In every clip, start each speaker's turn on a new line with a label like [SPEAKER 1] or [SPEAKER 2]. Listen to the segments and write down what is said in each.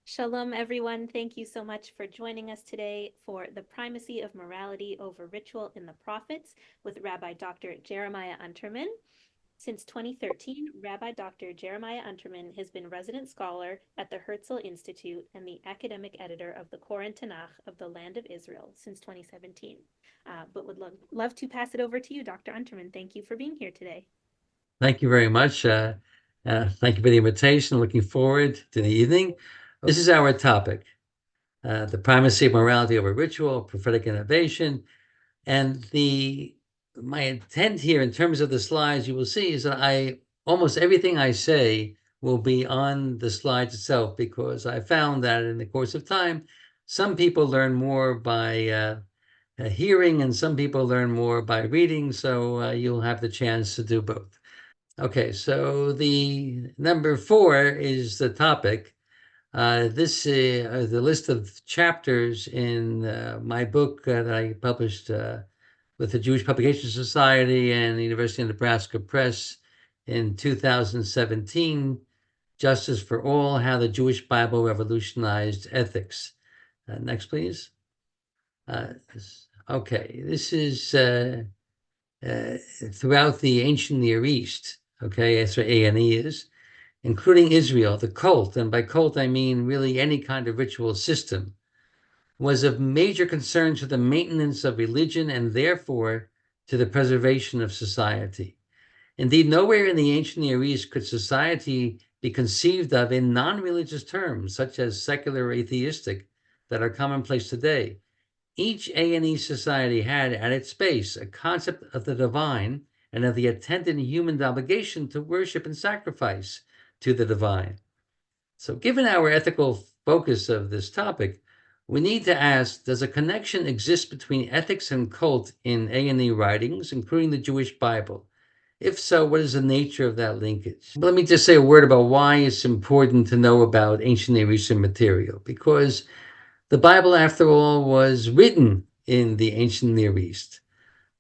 [SPEAKER 1] Shalom, everyone. Thank you so much for joining us today for the Primacy of Morality over Ritual in the Prophets with Rabbi Dr. Jeremiah Unterman. Since 2013, Rabbi Dr. Jeremiah Unterman has been resident scholar at the Herzl Institute and the academic editor of the Koren Tanakh of the Land of Israel since 2017. But would love to pass it over to you, Dr. Unterman. Thank you for being here today.
[SPEAKER 2] Thank you very much. Thank you for the invitation. Looking forward to the evening. This is our topic, the primacy of morality over ritual, prophetic innovation. And my intent here in terms of the slides you will see is that almost everything I say will be on the slides itself, because I found that in the course of time, some people learn more by hearing and some people learn more by reading. So you'll have the chance to do both. Okay, so the number 4 is the topic. This is the list of chapters in my book that I published with the Jewish Publication Society and the University of Nebraska Press in 2017, Justice for All, How the Jewish Bible Revolutionized Ethics. Next, please. Okay, this is throughout the ancient Near East. Okay, that's what A&E is, including Israel. The cult, and by cult I mean really any kind of ritual system, was of major concern to the maintenance of religion and therefore to the preservation of society. Indeed, nowhere in the ancient Near East could society be conceived of in non-religious terms, such as secular or atheistic, that are commonplace today. Each A&E society had at its base a concept of the divine and of the attendant human obligation to worship and sacrifice to the divine. So given our ethical focus of this topic, we need to ask, does a connection exist between ethics and cult in A&E writings, including the Jewish Bible? If so, what is the nature of that linkage? But let me just say a word about why it's important to know about ancient Near Eastern material, because the Bible, after all, was written in the ancient Near East.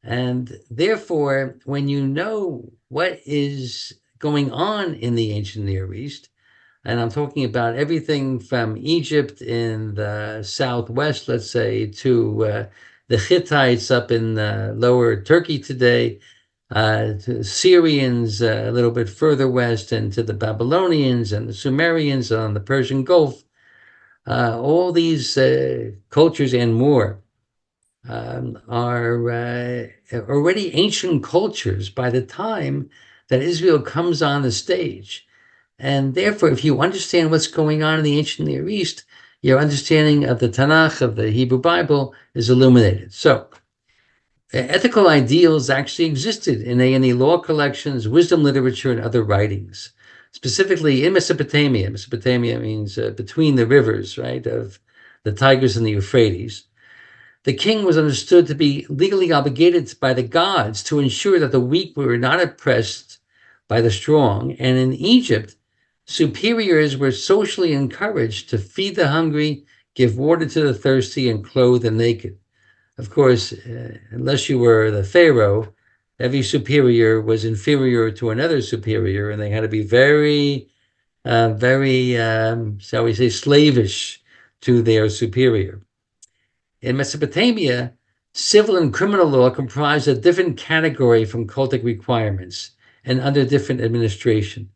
[SPEAKER 2] And therefore, when you know what is going on in the ancient Near East, and I'm talking about everything from Egypt in the southwest, let's say, to the Hittites up in lower Turkey today, to Syrians a little bit further west, and to the Babylonians and the Sumerians on the Persian Gulf, all these cultures and more are already ancient cultures by the time that Israel comes on the stage. And therefore, if you understand what's going on in the ancient Near East, your understanding of the Tanakh, of the Hebrew Bible, is illuminated. So, ethical ideals actually existed in A&E law collections, wisdom literature, and other writings. Specifically in Mesopotamia. Mesopotamia means between the rivers, right, of the Tigris and the Euphrates. The king was understood to be legally obligated by the gods to ensure that the weak were not oppressed by the strong. And in Egypt, superiors were socially encouraged to feed the hungry, give water to the thirsty, and clothe the naked. Of course, unless you were the pharaoh, every superior was inferior to another superior, and they had to be very, shall we say, slavish to their superior. In Mesopotamia, civil and criminal law comprised a different category from cultic requirements and under different administration.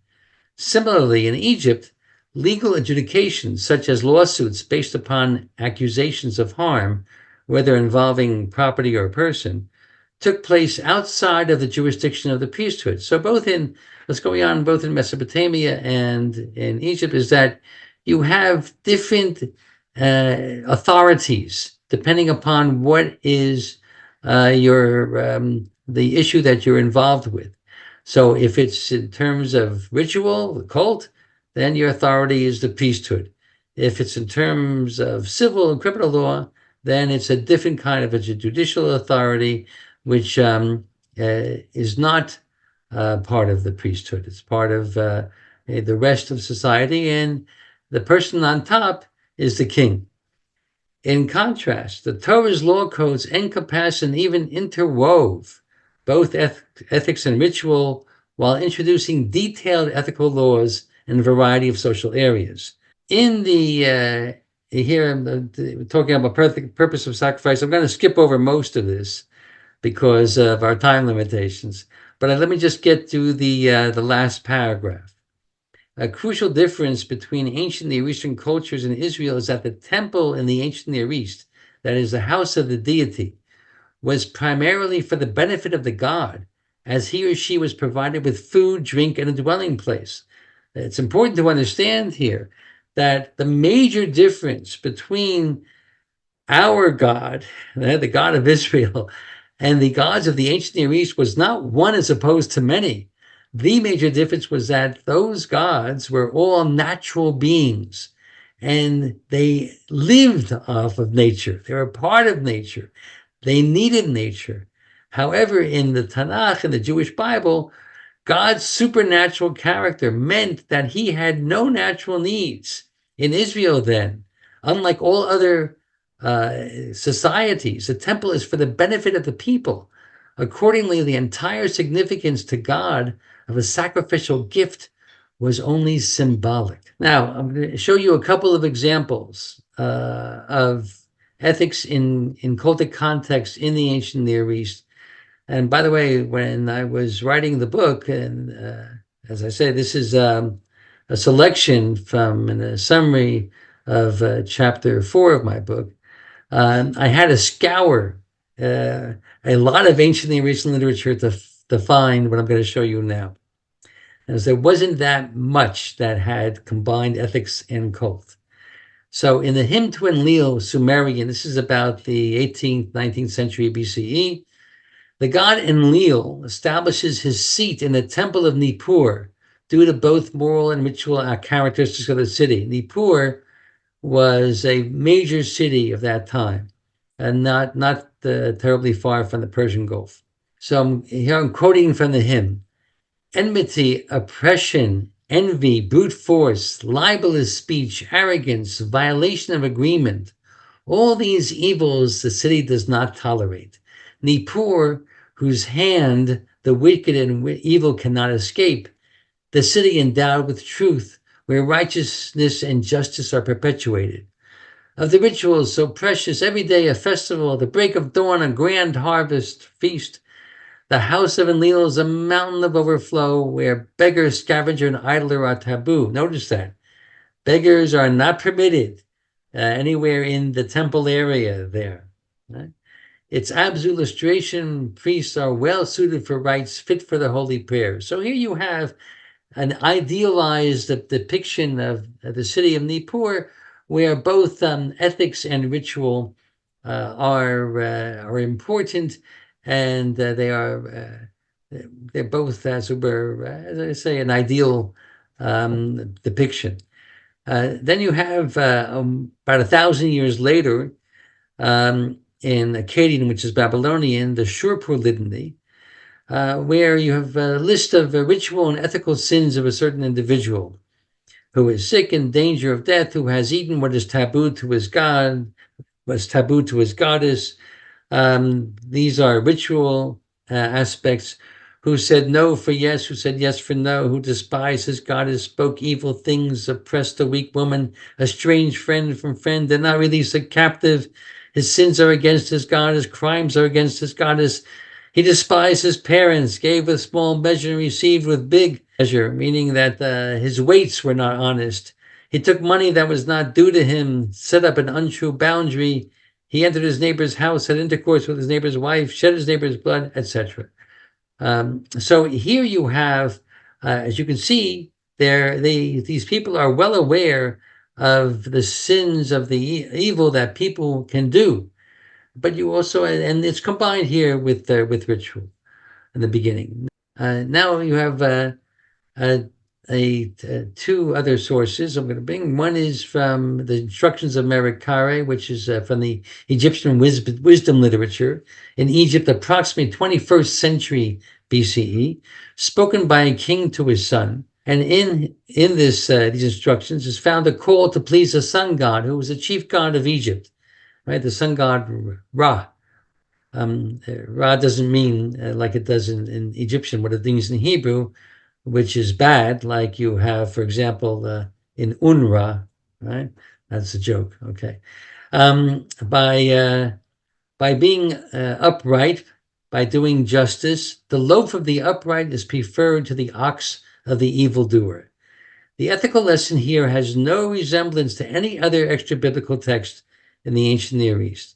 [SPEAKER 2] Similarly, in Egypt, legal adjudications, such as lawsuits based upon accusations of harm, whether involving property or person, took place outside of the jurisdiction of the priesthood. So what's going on both in Mesopotamia and in Egypt is that you have different authorities depending upon what is the issue that you're involved with. So if it's in terms of ritual, the cult, then your authority is the priesthood. If it's in terms of civil and criminal law, then it's a different kind of a judicial authority, which is not part of the priesthood. It's part of the rest of society, and the person on top is the king. In contrast, the Torah's law codes encompass and even interwove both ethics and ritual, while introducing detailed ethical laws in a variety of social areas. in the here I'm talking about purpose of sacrifice. I'm going to skip over most of this because of our time limitations. But let me just get to the last paragraph. A crucial difference between ancient Near Eastern cultures and Israel is that the temple in the ancient Near East, that is the house of the deity, was primarily for the benefit of the god, as he or she was provided with food, drink, and a dwelling place. It's important to understand here that the major difference between our God, the God of Israel, and the gods of the ancient Near East was not one as opposed to many. The major difference was that those gods were all natural beings, and they lived off of nature. They were part of nature. They needed nature. However, in the Tanakh, in the Jewish Bible, God's supernatural character meant that he had no natural needs. In Israel, then, unlike all other societies, the temple is for the benefit of the people. Accordingly, the entire significance to God of a sacrificial gift was only symbolic. Now, I'm going to show you a couple of examples of ethics in cultic context in the ancient Near East. And by the way, when I was writing the book, and as I say, this is a selection from and a summary of chapter 4 of my book, I had to scour a lot of ancient Near Eastern literature to find what I'm going to show you now. As there wasn't that much that had combined ethics and cult. So in the hymn to Enlil Sumerian, this is about the 18th, 19th century BCE, the god Enlil establishes his seat in the temple of Nippur due to both moral and ritual characteristics of the city. Nippur was a major city of that time, and not terribly far from the Persian Gulf. So here I'm quoting from the hymn. Enmity, oppression, envy, brute force, libelous speech, arrogance, violation of agreement, all these evils the city does not tolerate. Nippur, whose hand the wicked and evil cannot escape, the city endowed with truth, where righteousness and justice are perpetuated. Of the rituals so precious, every day a festival, the break of dawn, a grand harvest feast, the house of Enlil is a mountain of overflow where beggar, scavenger, and idler are taboo. Notice that. Beggars are not permitted anywhere in the temple area there. Right? Its absolute lustration, priests are well suited for rites fit for the holy prayers. So here you have an idealized depiction of the city of Nippur, where both ethics and ritual are important, and they're both, as it were, as I say, an ideal depiction. Then you have about 1,000 years later, in Akkadian, which is Babylonian, the Shurpur Litany, where you have a list of ritual and ethical sins of a certain individual who is sick, in danger of death, who has eaten what is taboo to his god, what's taboo to his goddess. These are ritual aspects. Who said no for yes, who said yes for no, who despised his goddess, spoke evil things, oppressed a weak woman, estranged friend from friend, did not release a captive. His sins are against his goddess, crimes are against his goddess. He despised his parents, gave with small measure and received with big measure, meaning that his weights were not honest. He took money that was not due to him, set up an untrue boundary. He entered his neighbor's house, had intercourse with his neighbor's wife, shed his neighbor's blood, etc. So here you have, as you can see, these people are well aware of the sins of the evil that people can do. But you also, and it's combined here with ritual in the beginning. Now you have two other sources I'm going to bring. One is from the Instructions of Merikare, which is from the Egyptian wisdom literature in Egypt, approximately 21st century BCE, spoken by a king to his son. And in these instructions is found a call to please the sun god, who was the chief god of Egypt. Right, the sun god Ra. Ra doesn't mean like it does in Egyptian, what it means in Hebrew, which is bad, like you have, for example, in UNRWA, right? That's a joke. Okay. By being upright, by doing justice, the loaf of the upright is preferred to the ox of the evildoer. The ethical lesson here has no resemblance to any other extra biblical text in the ancient Near East.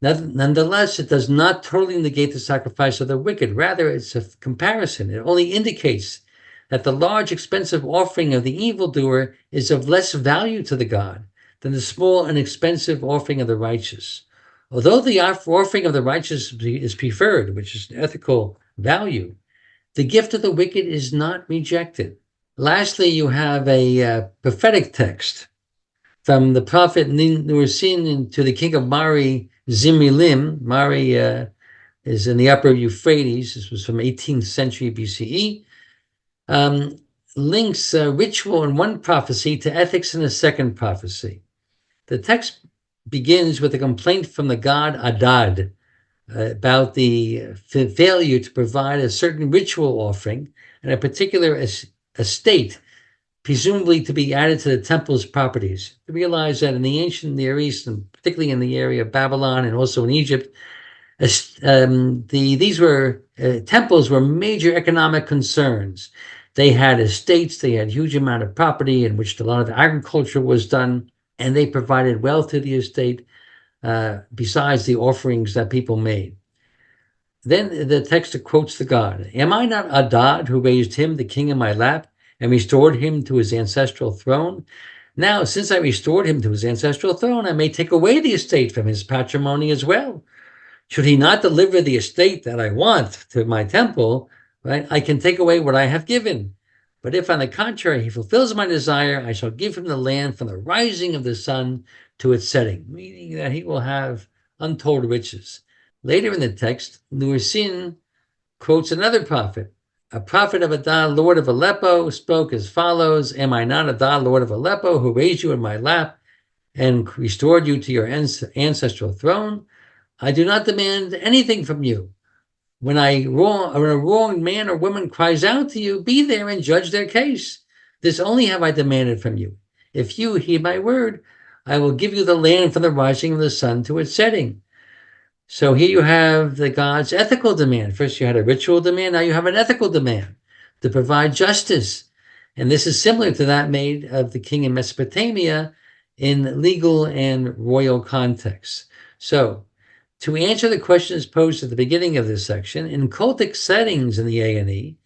[SPEAKER 2] Nonetheless, it does not totally negate the sacrifice of the wicked. Rather, it's a comparison. It only indicates that the large, expensive offering of the evildoer is of less value to the god than the small and expensive offering of the righteous. Although the offering of the righteous is preferred, which is an ethical value, the gift of the wicked is not rejected. Lastly, you have a prophetic text from the prophet Nursing to the king of Mari, Zimrilim. Mari is in the upper Euphrates. This was from 18th century BCE. Links ritual in one prophecy to ethics in a second prophecy. The text begins with a complaint from the god Adad about the failure to provide a certain ritual offering and a particular estate, presumably to be added to the temple's properties. To realize that in the ancient Near East, and particularly in the area of Babylon and also in Egypt, these were temples were major economic concerns. They had estates, they had a huge amount of property in which a lot of agriculture was done, and they provided wealth to the estate besides the offerings that people made. Then the text quotes the god, "Am I not Adad, who raised him, the king, in my lap, and restored him to his ancestral throne? Now, since I restored him to his ancestral throne, I may take away the estate from his patrimony as well. Should he not deliver the estate that I want to my temple, right, I can take away what I have given. But if, on the contrary, he fulfills my desire, I shall give him the land from the rising of the sun to its setting," meaning that he will have untold riches. Later in the text, Nursing quotes another prophet. "A prophet of Adad, lord of Aleppo, spoke as follows, 'Am I not Adad, lord of Aleppo, who raised you in my lap and restored you to your ancestral throne? I do not demand anything from you. When a wronged man or woman cries out to you, be there and judge their case. This only have I demanded from you. If you heed my word, I will give you the land from the rising of the sun to its setting." So here you have the god's ethical demand. First you had a ritual demand, now you have an ethical demand to provide justice. And this is similar to that made of the king in Mesopotamia in legal and royal contexts. So to answer the questions posed at the beginning of this section, in cultic settings in the A&E,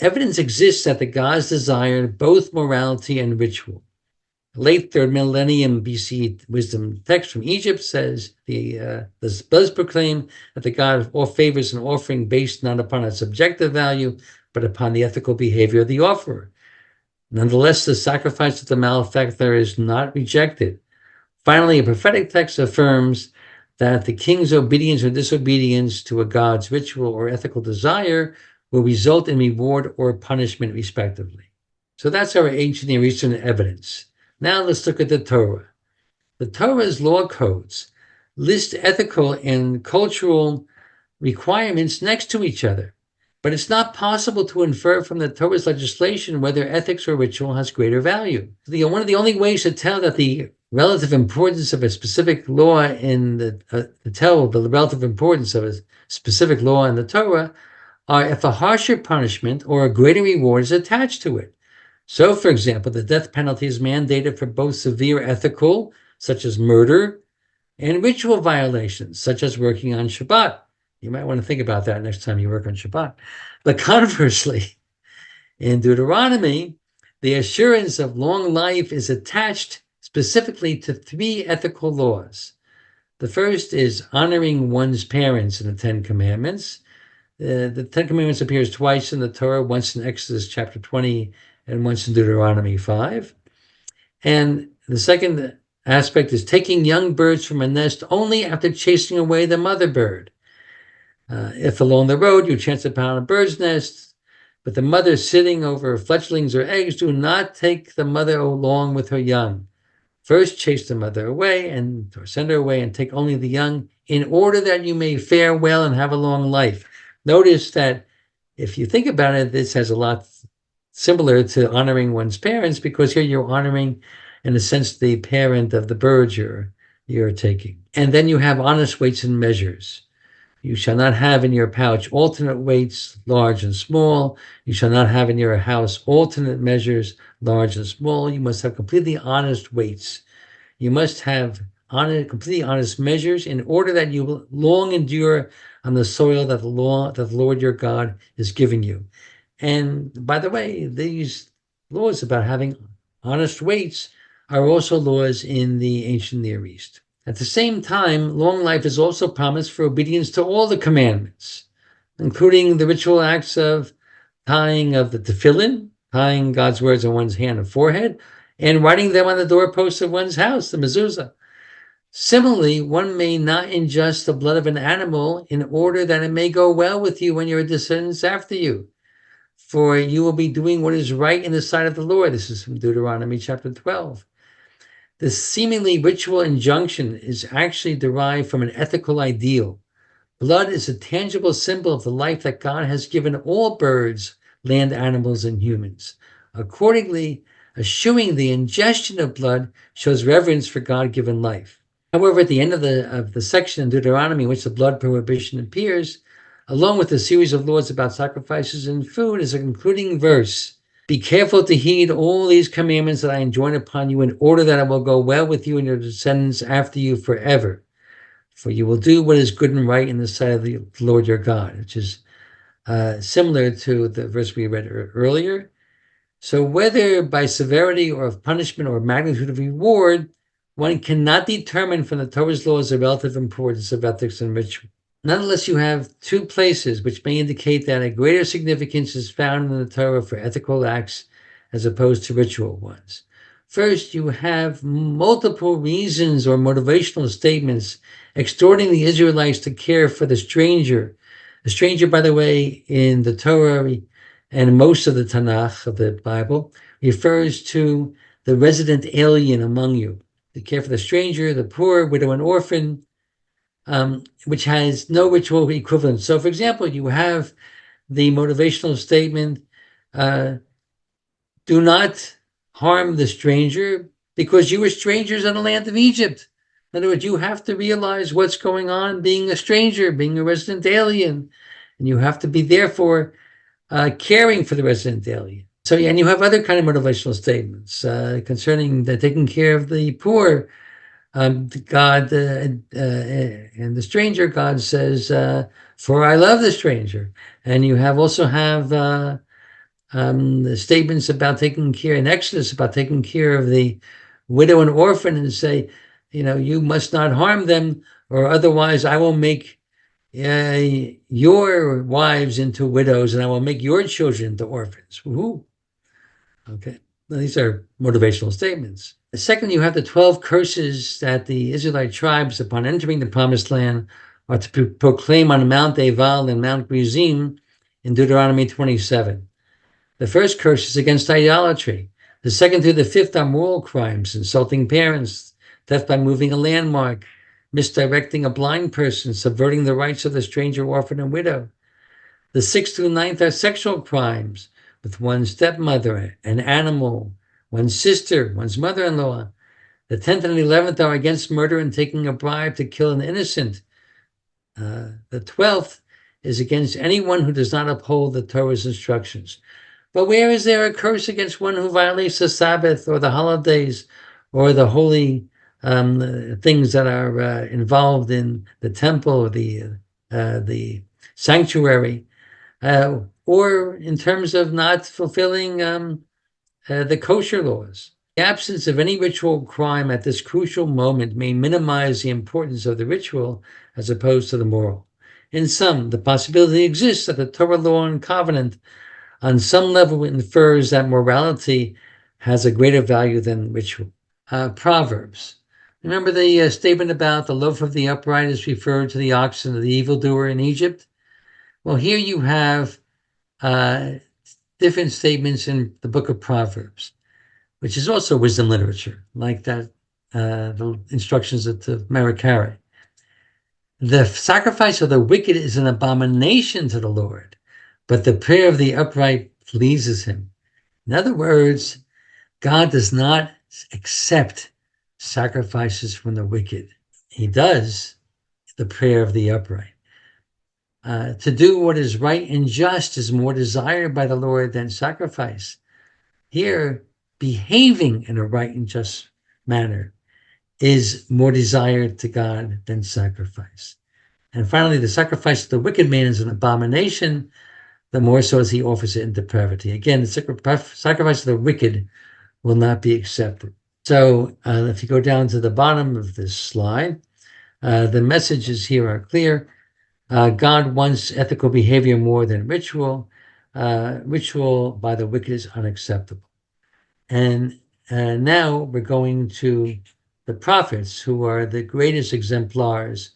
[SPEAKER 2] evidence exists that the gods desired both morality and ritual. Late 3rd millennium BC wisdom text from Egypt says this does proclaim that the god of all favors an offering based not upon its subjective value, but upon the ethical behavior of the offerer. Nonetheless, the sacrifice of the malefactor is not rejected. Finally, a prophetic text affirms that the king's obedience or disobedience to a god's ritual or ethical desire will result in reward or punishment, respectively. So that's our ancient Near Eastern evidence. Now let's look at the Torah. The Torah's law codes list ethical and cultural requirements next to each other, but it's not possible to infer from the Torah's legislation whether ethics or ritual has greater value. One of the only ways to tell that the relative importance of a specific law in the relative importance of a specific law in the Torah are if a harsher punishment or a greater reward is attached to it. So, for example, the death penalty is mandated for both severe ethical, such as murder, and ritual violations, such as working on Shabbat. You might want to think about that next time you work on Shabbat. But conversely, in Deuteronomy, the assurance of long life is attached specifically to 3 ethical laws. The first is honoring one's parents in the 10 Commandments. The 10 Commandments appears twice in the Torah, once in Exodus chapter 20 and once in Deuteronomy 5. And the second aspect is taking young birds from a nest only after chasing away the mother bird. If along the road you chance upon a bird's nest, but the mother sitting over fledglings or eggs, do not take the mother along with her young. First chase the mother away or send her away and take only the young in order that you may fare well and have a long life. Notice that if you think about it, this has a lot similar to honoring one's parents, because here you're honoring in a sense, the parent of the birds you're taking. And then you have honest weights and measures. You shall not have in your pouch alternate weights, large and small. You shall not have in your house alternate measures, large and small. You must have completely honest weights. You must have completely honest measures in order that you will long endure on the soil that the Lord your God is giving you. And by the way, these laws about having honest weights are also laws in the ancient Near East. At the same time, long life is also promised for obedience to all the commandments, including the ritual acts of tying of the tefillin, tying God's words on one's hand and forehead, and writing them on the doorposts of one's house, the mezuzah. Similarly, one may not ingest the blood of an animal in order that it may go well with you and your descendants after you, for you will be doing what is right in the sight of the Lord. This is from Deuteronomy chapter 12. This seemingly ritual injunction is actually derived from an ethical ideal. Blood is a tangible symbol of the life that God has given all birds, land animals, and humans. Accordingly, eschewing the ingestion of blood shows reverence for God-given life. However, at the end of the section in Deuteronomy in which the blood prohibition appears, along with a series of laws about sacrifices and food, is a concluding verse. Be careful to heed all these commandments that I enjoin upon you in order that it will go well with you and your descendants after you forever. For you will do what is good and right in the sight of the Lord your God, which is similar to the verse we read earlier. So whether by severity or of punishment or magnitude of reward, one cannot determine from the Torah's laws the relative importance of ethics and ritual. Nonetheless, you have two places which may indicate that a greater significance is found in the Torah for ethical acts as opposed to ritual ones. First, you have multiple reasons or motivational statements exhorting the Israelites to care for the stranger. The stranger, by the way, in the Torah and most of the Tanakh of the Bible, refers to the resident alien among you. To care for the stranger, the poor, widow, and orphan, which has no ritual equivalent. So, for example, you have the motivational statement, do not harm the stranger because you were strangers in the land of Egypt. In other words, you have to realize what's going on being a stranger, being a resident alien, and you have to be therefore caring for the resident alien. So, and you have other kind of motivational statements concerning taking care of the poor. God and the stranger, God says, for I love the stranger. And you also have the statements about taking care in Exodus, about taking care of the widow and orphan, and say, you must not harm them, or otherwise I will make your wives into widows, and I will make your children into orphans. Woo-hoo. Okay. Now, these are motivational statements. Second, you have the 12 curses that the Israelite tribes, upon entering the Promised Land, are to proclaim on Mount Ebal and Mount Gerizim in Deuteronomy 27. The first curse is against idolatry. The second through the fifth are moral crimes: insulting parents, theft by moving a landmark, misdirecting a blind person, subverting the rights of the stranger, orphan, and widow. The sixth through ninth are sexual crimes, with one's stepmother, an animal, one's sister, one's mother-in-law. The 10th and 11th are against murder and taking a bribe to kill an innocent. The 12th is against anyone who does not uphold the Torah's instructions. But where is there a curse against one who violates the Sabbath or the holidays or the holy things that are involved in the temple or the sanctuary, or in terms of not fulfilling the kosher laws? The absence of any ritual crime at this crucial moment may minimize the importance of the ritual as opposed to the moral. In sum, the possibility exists that the Torah law and covenant on some level infers that morality has a greater value than ritual. Proverbs. Remember the statement about the loaf of the upright is referred to the oxen of the evildoer in Egypt? Well, here you have different statements in the book of Proverbs, which is also wisdom literature, like that, the instructions of the Merikare. The sacrifice of the wicked is an abomination to the Lord, but the prayer of the upright pleases him. In other words, God does not accept sacrifices from the wicked. He does the prayer of the upright. To do what is right and just is more desired by the Lord than sacrifice. Here, behaving in a right and just manner is more desired to God than sacrifice. And finally, the sacrifice of the wicked man is an abomination, the more so as he offers it in depravity. Again, the sacrifice of the wicked will not be accepted. So if you go down to the bottom of this slide, the messages here are clear. God wants ethical behavior more than ritual. Ritual by the wicked is unacceptable. And now we're going to the prophets, who are the greatest exemplars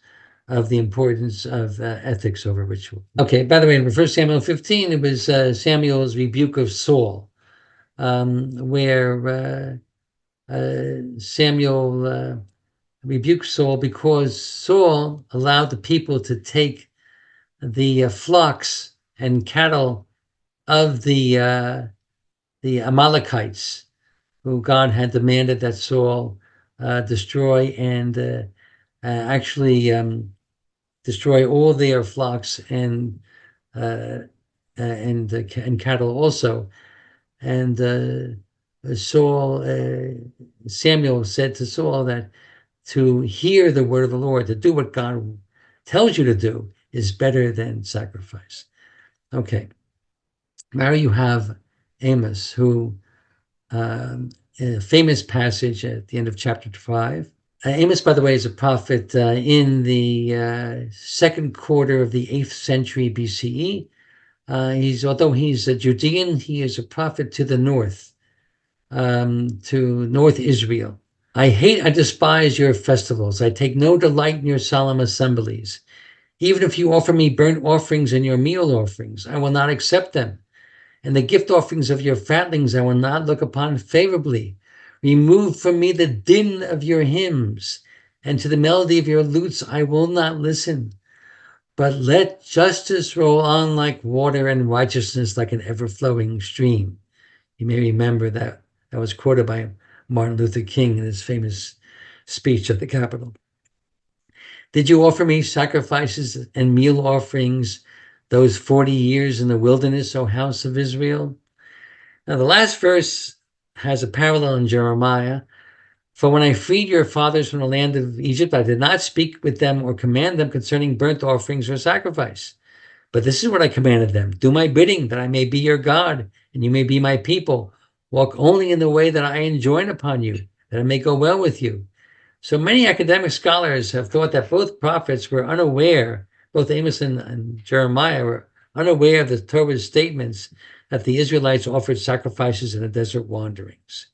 [SPEAKER 2] of the importance of ethics over ritual. Okay, by the way, in 1 Samuel 15, it was Samuel's rebuke of Saul, where Samuel rebuked Saul because Saul allowed the people to take the flocks and cattle of the Amalekites, who God had demanded that Saul destroy, and actually destroy all their flocks and cattle also. And Samuel said to Saul that to hear the word of the Lord, to do what God tells you to do, is better than sacrifice. Okay. Now you have Amos, who, a famous passage at the end of chapter 5. Amos, by the way, is a prophet in the second quarter of the 8th century BCE. Although he's a Judean, he is a prophet to the north, to North Israel. I despise your festivals. I take no delight in your solemn assemblies. Even if you offer me burnt offerings and your meal offerings, I will not accept them. And the gift offerings of your fatlings I will not look upon favorably. Remove from me the din of your hymns, and to the melody of your lutes I will not listen. But let justice roll on like water and righteousness like an ever-flowing stream. You may remember that was quoted by Martin Luther King in his famous speech at the Capitol. Did you offer me sacrifices and meal offerings those 40 years in the wilderness, O house of Israel? Now, the last verse has a parallel in Jeremiah. For when I freed your fathers from the land of Egypt, I did not speak with them or command them concerning burnt offerings or sacrifice. But this is what I commanded them. Do my bidding, that I may be your God, and you may be my people. Walk only in the way that I enjoin upon you, that it may go well with you. So many academic scholars have thought that both prophets were unaware, both Amos and Jeremiah were unaware of the Torah's statements that the Israelites offered sacrifices in the desert wanderings.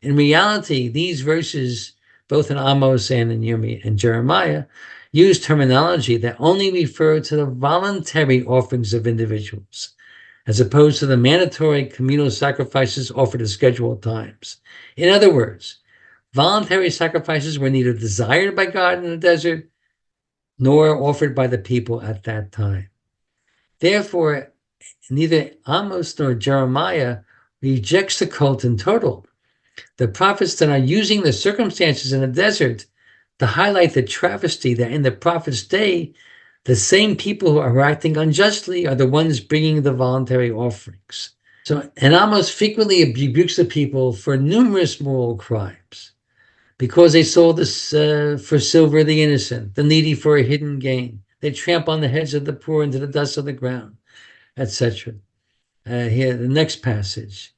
[SPEAKER 2] In reality, these verses, both in Amos and in Jeremiah, use terminology that only refer to the voluntary offerings of individuals, as opposed to the mandatory communal sacrifices offered at scheduled times. In other words, voluntary sacrifices were neither desired by God in the desert nor offered by the people at that time. Therefore, neither Amos nor Jeremiah rejects the cult in total. The prophets that are using the circumstances in the desert to highlight the travesty that in the prophet's day, the same people who are acting unjustly are the ones bringing the voluntary offerings. And Amos frequently rebukes the people for numerous moral crimes, because they sold this for silver the innocent, the needy for a hidden gain. They tramp on the heads of the poor into the dust of the ground, etc. Here, the next passage.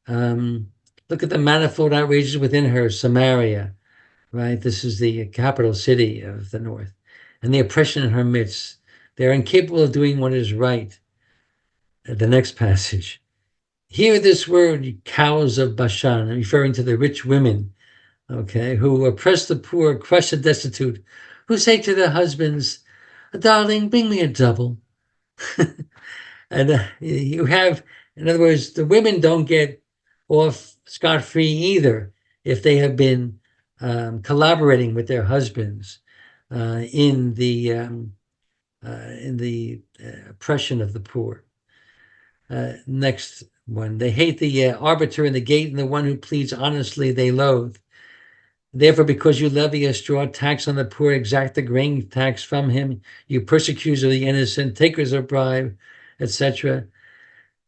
[SPEAKER 2] Look at the manifold outrages within her, Samaria, right? This is the capital city of the north, and the oppression in her midst. They're incapable of doing what is right. The next passage. Hear this word, cows of Bashan, referring to the rich women, okay, who oppress the poor, crush the destitute, who say to their husbands, darling, bring me a double. And you have, in other words, the women don't get off scot-free either if they have been collaborating with their husbands in the oppression of the poor. Next one. They hate the arbiter in the gate, and the one who pleads honestly they loathe. Therefore, because you levy a straw tax on the poor, exact the grain tax from him, you persecutors of the innocent, takers of bribe, etc.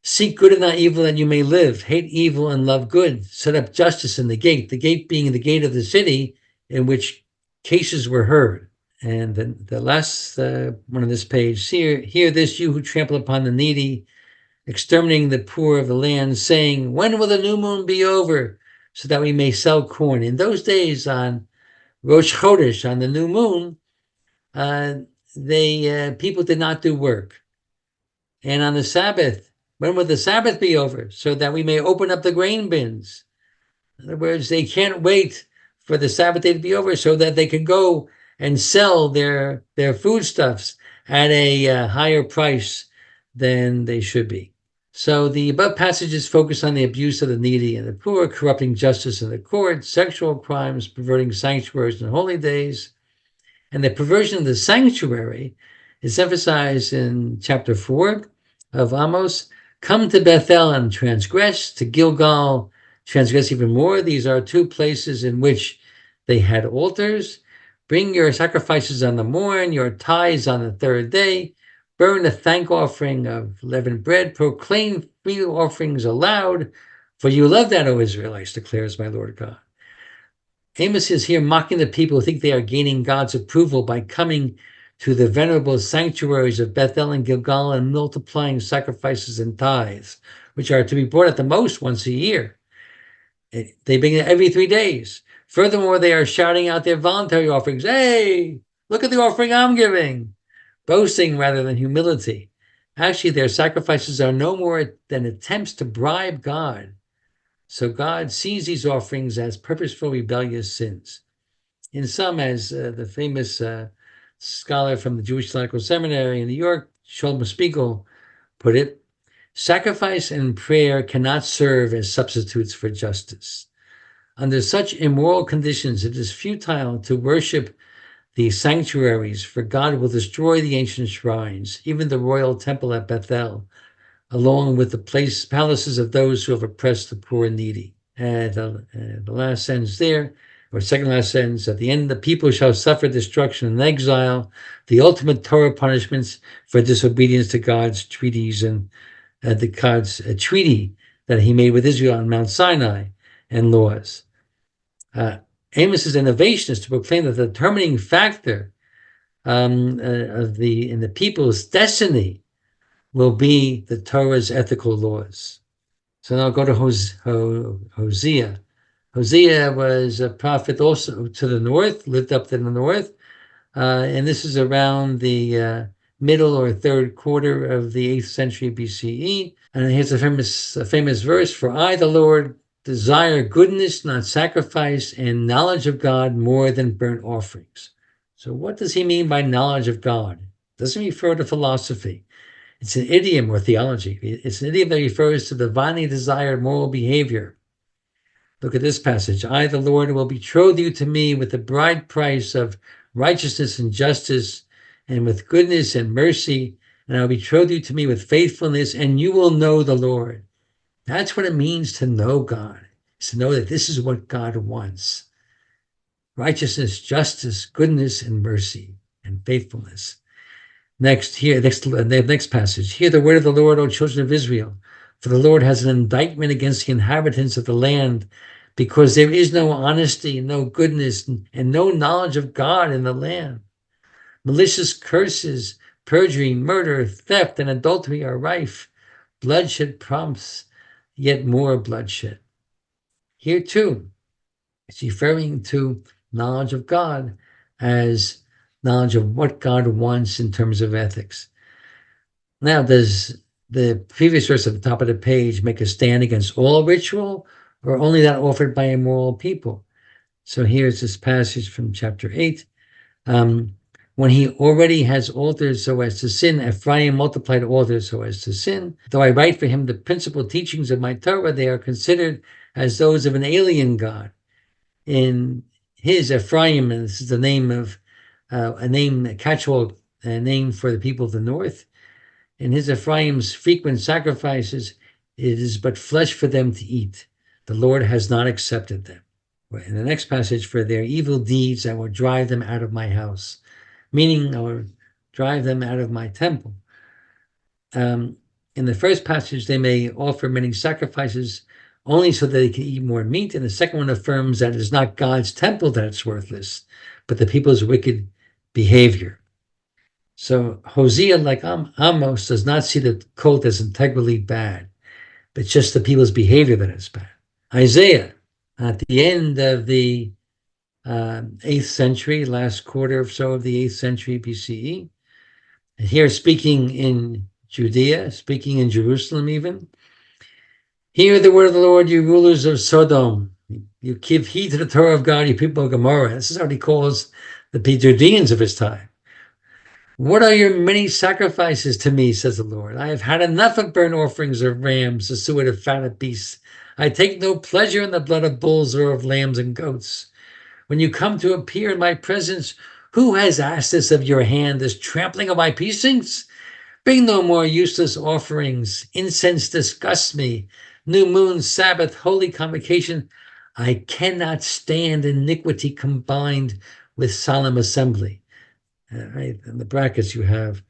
[SPEAKER 2] Seek good and not evil, that you may live. Hate evil and love good. Set up justice in the gate being the gate of the city in which cases were heard. And then the last one on this page, hear this, you who trample upon the needy, exterminating the poor of the land, saying, when will the new moon be over, so that we may sell corn? In those days, on Rosh Chodesh, on the new moon, people did not do work. And on the Sabbath, when will the Sabbath be over, so that we may open up the grain bins? In other words, they can't wait for the Sabbath day to be over so that they can go and sell their foodstuffs at a higher price than they should be. So the above passages focus on the abuse of the needy and the poor, corrupting justice in the court, sexual crimes, perverting sanctuaries and holy days. And the perversion of the sanctuary is emphasized in chapter 4 of Amos. Come to Bethel and transgress, to Gilgal, transgress even more. These are two places in which they had altars. Bring your sacrifices on the morn, your tithes on the third day. Burn a thank offering of leavened bread. Proclaim free offerings aloud, for you love that, O Israelites, declares my Lord God. Amos is here mocking the people who think they are gaining God's approval by coming to the venerable sanctuaries of Bethel and Gilgal and multiplying sacrifices and tithes, which are to be brought at the most once a year. They bring it every 3 days. Furthermore, they are shouting out their voluntary offerings. Hey, look at the offering I'm giving. Boasting rather than humility. Actually, their sacrifices are no more than attempts to bribe God. So God sees these offerings as purposeful rebellious sins. In some, as the famous scholar from the Jewish Theological Seminary in New York, Shlomo Spiegel, put it, sacrifice and prayer cannot serve as substitutes for justice. Under such immoral conditions, it is futile to worship the sanctuaries, for God will destroy the ancient shrines, even the royal temple at Bethel, along with the palaces of those who have oppressed the poor and needy. And the last sentence there, or second last sentence, at the end, the people shall suffer destruction and exile, the ultimate Torah punishments for disobedience to God's treaties and God's treaty that he made with Israel on Mount Sinai and laws. Amos's innovation is to proclaim that the determining factor in the people's destiny will be the Torah's ethical laws. So now I'll go to Hosea. Hosea was a prophet also to the north, lived up in the north, and this is around the middle or third quarter of the 8th century BCE. And here's a famous verse, for I, the Lord, desire goodness, not sacrifice, and knowledge of God more than burnt offerings. So what does he mean by knowledge of God? It doesn't refer to philosophy. It's an idiom or theology. It's an idiom that refers to divinely desired moral behavior. Look at this passage. I, the Lord, will betroth you to me with the bride price of righteousness and justice, and with goodness and mercy, and I'll betroth you to me with faithfulness, and you will know the Lord. That's what it means to know God. It's to know that this is what God wants. Righteousness, justice, goodness, and mercy, and faithfulness. Next passage. Hear the word of the Lord, O children of Israel. For the Lord has an indictment against the inhabitants of the land, because there is no honesty, no goodness, and no knowledge of God in the land. Malicious curses, perjury, murder, theft, and adultery are rife. Bloodshed prompts yet more bloodshed. Here too, it's referring to knowledge of God as knowledge of what God wants in terms of ethics. Now, does the previous verse at the top of the page make a stand against all ritual, or only that offered by immoral people? So here's this passage from chapter 8. When he already has altars so as to sin, Ephraim multiplied altars so as to sin. Though I write for him the principal teachings of my Torah, they are considered as those of an alien God. In his Ephraim, and this is the name of a catch-all name for the people of the north. In his Ephraim's frequent sacrifices, It is but flesh for them to eat. The Lord has not accepted them. In the next passage, for their evil deeds, I will drive them out of my house, meaning I will drive them out of my temple. In the first passage, they may offer many sacrifices only so that they can eat more meat. And the second one affirms that it is not God's temple that it's worthless, but the people's wicked behavior. So Hosea, like Amos, does not see the cult as integrally bad, but just the people's behavior that is bad. Isaiah, at the end of the 8th century, last quarter or so of the 8th century BCE, here speaking in Judea, speaking in Jerusalem even, hear the word of the Lord, you rulers of Sodom. You give heed to the Torah of God, you people of Gomorrah. This is what he calls the Judeans of his time. What are your many sacrifices to me, says the Lord? I have had enough of burnt offerings of rams, the suet of fatted beasts. I take no pleasure in the blood of bulls or of lambs and goats. When you come to appear in my presence, who has asked this of your hand, this trampling of my precincts? Bring no more useless offerings. Incense disgusts me. New moon, Sabbath, holy convocation. I cannot stand iniquity combined with solemn assembly. Right in the brackets, you have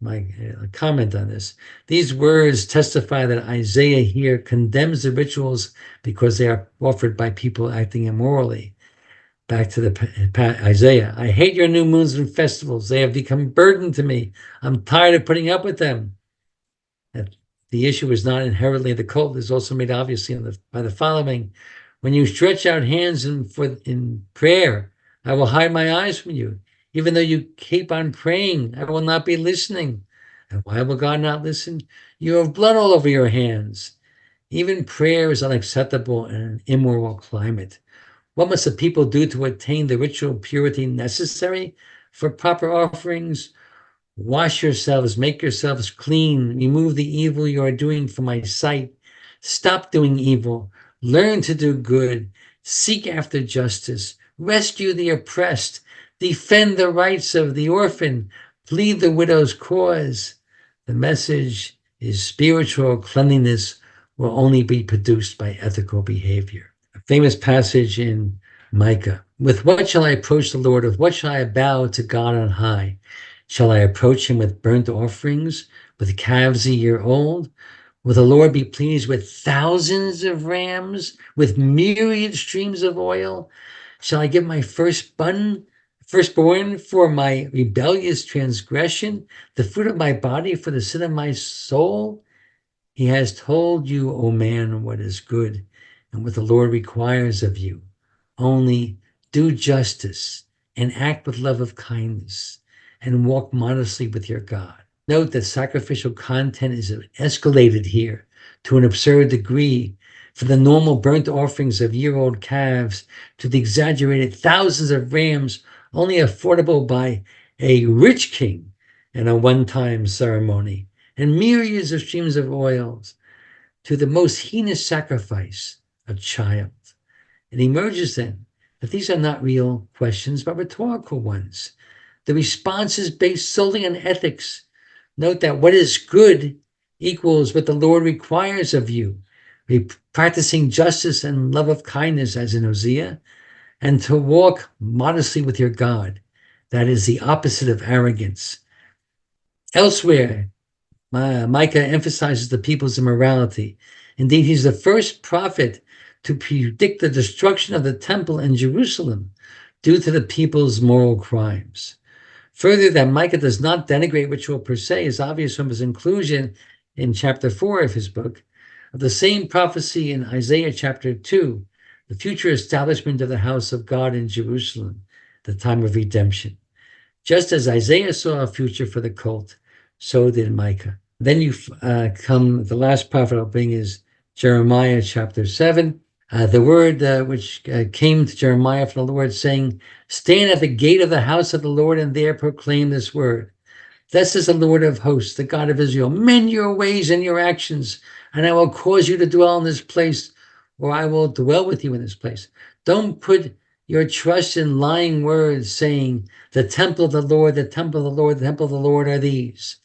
[SPEAKER 2] my comment on this. These words testify that Isaiah here condemns the rituals because they are offered by people acting immorally. Back to the Isaiah. I hate your new moons and festivals. They have become a burden to me. I'm tired of putting up with them. The issue is not inherently the cult. It's also made obviously by the following. When you stretch out hands in prayer, I will hide my eyes from you. Even though you keep on praying, I will not be listening. And why will God not listen? You have blood all over your hands. Even prayer is unacceptable in an immoral climate. What must the people do to attain the ritual purity necessary for proper offerings? Wash yourselves, make yourselves clean, remove the evil you are doing from my sight. Stop doing evil, learn to do good, seek after justice, rescue the oppressed, defend the rights of the orphan, plead the widow's cause. The message is spiritual cleanliness will only be produced by ethical behavior. A famous passage in Micah. With what shall I approach the Lord? With what shall I bow to God on high? Shall I approach him with burnt offerings, with calves a year old? Will the Lord be pleased with thousands of rams, with myriad streams of oil? Shall I give my firstborn for my rebellious transgression, the fruit of my body for the sin of my soul? He has told you, O man, what is good and what the Lord requires of you. Only do justice and act with love of kindness and walk modestly with your God. Note that sacrificial content is escalated here to an absurd degree, from the normal burnt offerings of year-old calves to the exaggerated thousands of rams only affordable by a rich king in a one-time ceremony, and myriads of streams of oils, to the most heinous sacrifice, a child. It emerges then that these are not real questions, but rhetorical ones. The response is based solely on ethics. Note that what is good equals what the Lord requires of you, practicing justice and love of kindness as in Hosea, and to walk modestly with your God. That is the opposite of arrogance. Elsewhere, Micah emphasizes the people's immorality. Indeed, he's the first prophet to predict the destruction of the temple in Jerusalem due to the people's moral crimes. Further, that Micah does not denigrate ritual per se is obvious from his inclusion in chapter 4 of his book of the same prophecy in Isaiah chapter 2, the future establishment of the house of God in Jerusalem, the time of redemption. Just as Isaiah saw a future for the cult, so did Micah. Then the last prophet I'll bring is Jeremiah chapter 7. The word which came to Jeremiah from the Lord, saying, stand at the gate of the house of the Lord and there proclaim this word. Thus is the Lord of hosts, the God of Israel. Mend your ways and your actions, and I will cause you to dwell in this place, or I will dwell with you in this place. Don't put your trust in lying words saying, the temple of the Lord, the temple of the Lord, the temple of the Lord are these.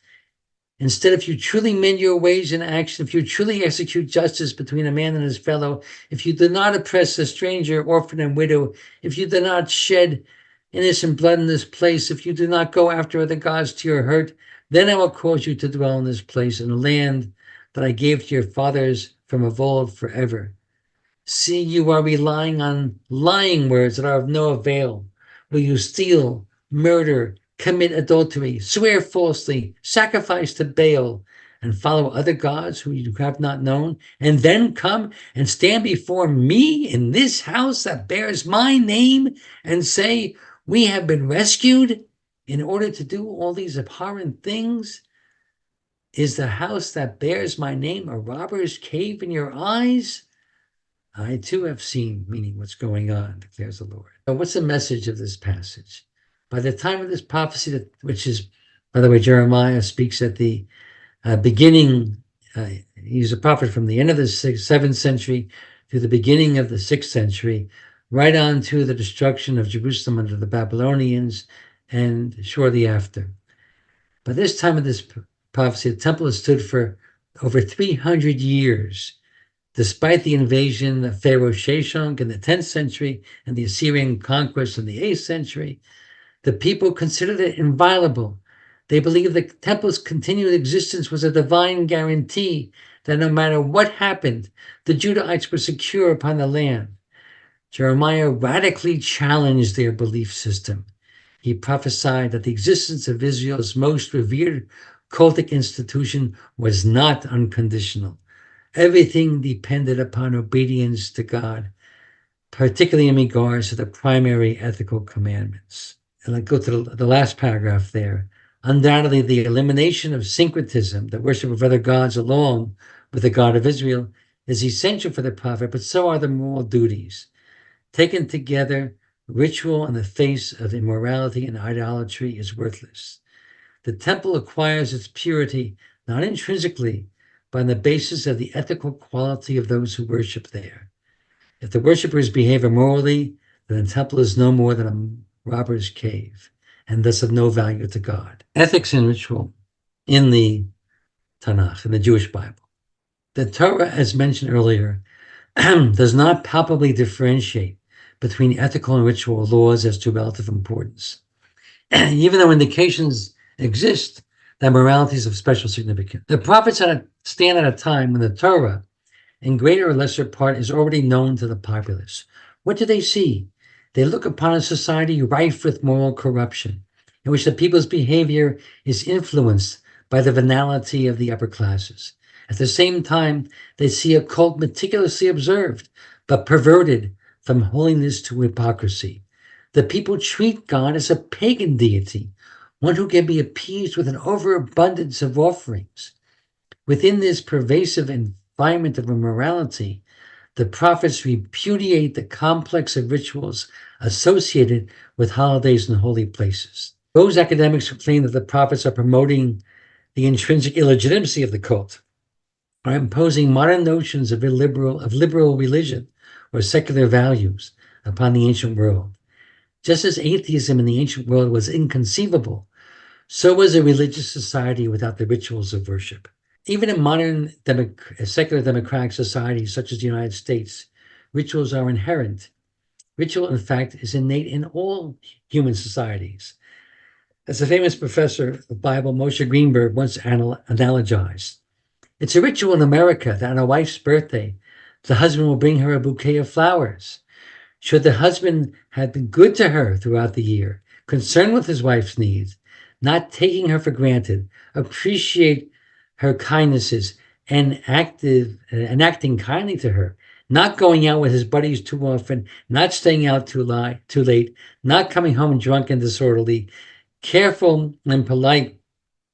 [SPEAKER 2] Instead, if you truly mend your ways in action, if you truly execute justice between a man and his fellow, if you do not oppress the stranger, orphan, and widow, if you do not shed innocent blood in this place, if you do not go after other gods to your hurt, then I will cause you to dwell in this place, in the land that I gave to your fathers from of old forever. See, you are relying on lying words that are of no avail. Will you steal, murder, commit adultery, swear falsely, sacrifice to Baal, and follow other gods who you have not known, and then come and stand before me in this house that bears my name and say, we have been rescued in order to do all these abhorrent things? Is the house that bears my name a robber's cave in your eyes? I too have seen, meaning what's going on, declares the Lord. Now, what's the message of this passage? By the time of this prophecy, which is, by the way, Jeremiah speaks at the beginning, he's a prophet from the end of the 7th century to the beginning of the 6th century, right on to the destruction of Jerusalem under the Babylonians and shortly after. By this time of this prophecy, the temple has stood for over 300 years, despite the invasion of Pharaoh Sheshonq in the 10th century and the Assyrian conquest in the 8th century. The people considered it inviolable. They believed the temple's continued existence was a divine guarantee that no matter what happened, the Judahites were secure upon the land. Jeremiah radically challenged their belief system. He prophesied that the existence of Israel's most revered cultic institution was not unconditional. Everything depended upon obedience to God, particularly in regards to the primary ethical commandments. And I go to the last paragraph there. Undoubtedly, the elimination of syncretism, the worship of other gods along with the God of Israel, is essential for the prophet, but so are the moral duties. Taken together, ritual in the face of immorality and idolatry is worthless. The temple acquires its purity not intrinsically, but on the basis of the ethical quality of those who worship there. If the worshippers behave immorally, then the temple is no more than a robber's cave, and thus of no value to God. Ethics and ritual in the Tanakh, in the Jewish Bible. The Torah, as mentioned earlier, does not palpably differentiate between ethical and ritual laws as to relative importance, even though indications exist that morality is of special significance. The prophets stand at a time when the Torah, in greater or lesser part, is already known to the populace. What do they see? They look upon a society rife with moral corruption, in which the people's behavior is influenced by the venality of the upper classes. At the same time, they see a cult meticulously observed, but perverted from holiness to hypocrisy. The people treat God as a pagan deity, one who can be appeased with an overabundance of offerings. Within this pervasive environment of immorality, the prophets repudiate the complex of rituals associated with holidays and holy places. Those academics who claim that the prophets are promoting the intrinsic illegitimacy of the cult are imposing modern notions of liberal religion or secular values upon the ancient world. Just as atheism in the ancient world was inconceivable, so was a religious society without the rituals of worship. Even in modern secular democratic societies such as the United States, rituals are inherent. Ritual, in fact, is innate in all human societies. As the famous professor of Bible, Moshe Greenberg, once analogized, it's a ritual in America that on a wife's birthday, the husband will bring her a bouquet of flowers. Should the husband have been good to her throughout the year, concerned with his wife's needs, not taking her for granted, appreciate her kindnesses, and acting kindly to her, not going out with his buddies too often, not staying out too late, not coming home drunk and disorderly, careful and polite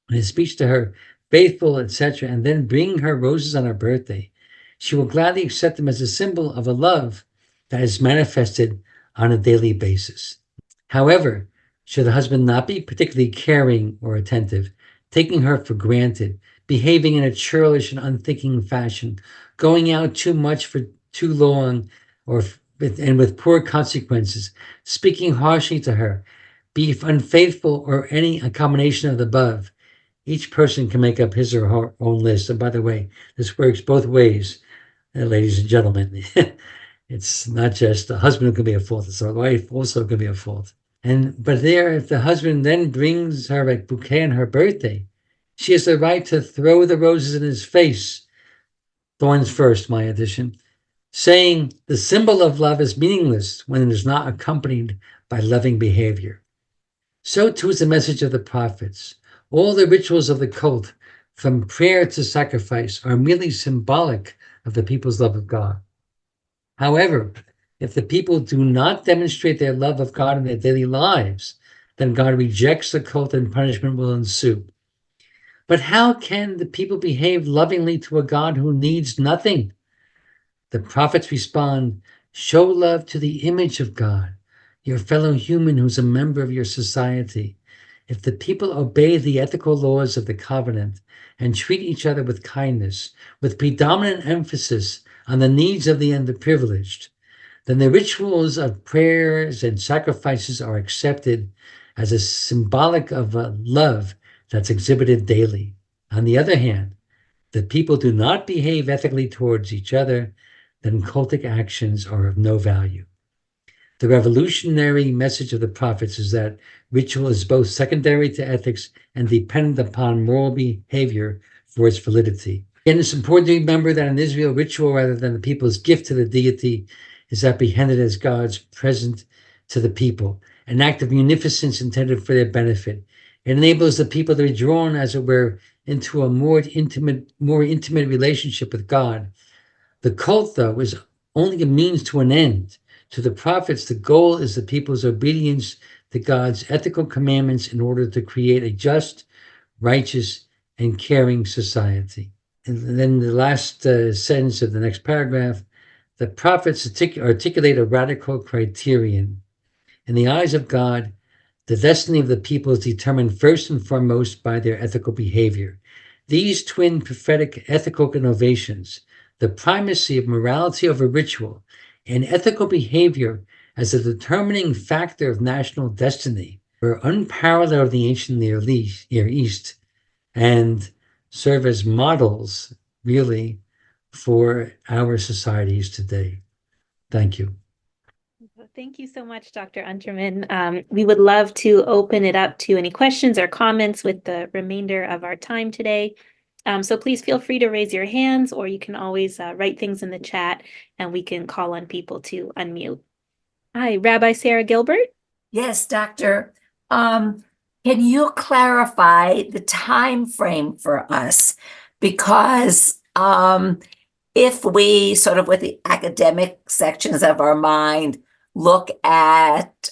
[SPEAKER 2] in his speech to her, faithful, etc., and then bringing her roses on her birthday, she will gladly accept them as a symbol of a love that is manifested on a daily basis. However, should the husband not be particularly caring or attentive, taking her for granted, behaving in a churlish and unthinking fashion, going out too much for too long, and with poor consequences, speaking harshly to her, be unfaithful, or any combination of the above, each person can make up his or her own list. And by the way, this works both ways, ladies and gentlemen. It's not just the husband who can be a fault, it's the wife also can be a fault. But there, if the husband then brings her a bouquet on her birthday, she has the right to throw the roses in his face, thorns first, my addition, saying the symbol of love is meaningless when it is not accompanied by loving behavior. So too is the message of the prophets. All the rituals of the cult, from prayer to sacrifice, are merely symbolic of the people's love of God. However, if the people do not demonstrate their love of God in their daily lives, then God rejects the cult and punishment will ensue. But how can the people behave lovingly to a God who needs nothing? The prophets respond, show love to the image of God, your fellow human who's a member of your society. If the people obey the ethical laws of the covenant and treat each other with kindness, with predominant emphasis on the needs of the underprivileged, then the rituals of prayers and sacrifices are accepted as a symbolic of a love that's exhibited daily. On the other hand, the people do not behave ethically towards each other, then cultic actions are of no value. The revolutionary message of the prophets is that ritual is both secondary to ethics and dependent upon moral behavior for its validity. Again, it's important to remember that in Israel, ritual rather than the people's gift to the deity is apprehended as God's present to the people, an act of munificence intended for their benefit. It enables the people to be drawn, as it were, into a more intimate relationship with God. The cult, though, is only a means to an end. To the prophets, the goal is the people's obedience to God's ethical commandments in order to create a just, righteous, and caring society. And then the last sentence of the next paragraph, the prophets articulate a radical criterion. In the eyes of God, the destiny of the people is determined first and foremost by their ethical behavior. These twin prophetic ethical innovations, the primacy of morality over ritual, and ethical behavior as a determining factor of national destiny, were unparalleled in the ancient Near East and serve as models, really, for our societies today. Thank you.
[SPEAKER 1] Thank you so much, Dr. Unterman. We would love to open it up to any questions or comments with the remainder of our time today. So please feel free to raise your hands, or you can always write things in the chat and we can call on people to unmute. Hi, Rabbi Sarah Gilbert.
[SPEAKER 3] Yes, Doctor. Can you clarify the time frame for us? Because if we sort of with the academic sections of our mind look at